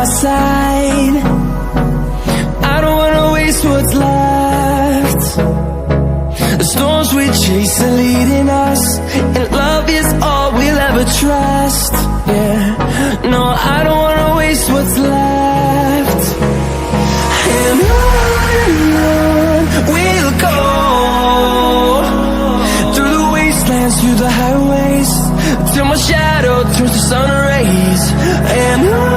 side. I don't wanna waste what's left. The storms we chase are leading us, and love is all we'll ever trust. Yeah, no, I don't wanna waste what's left. And on we'll go, through the wastelands, through the highways, till my shadow turns to sun rays. And on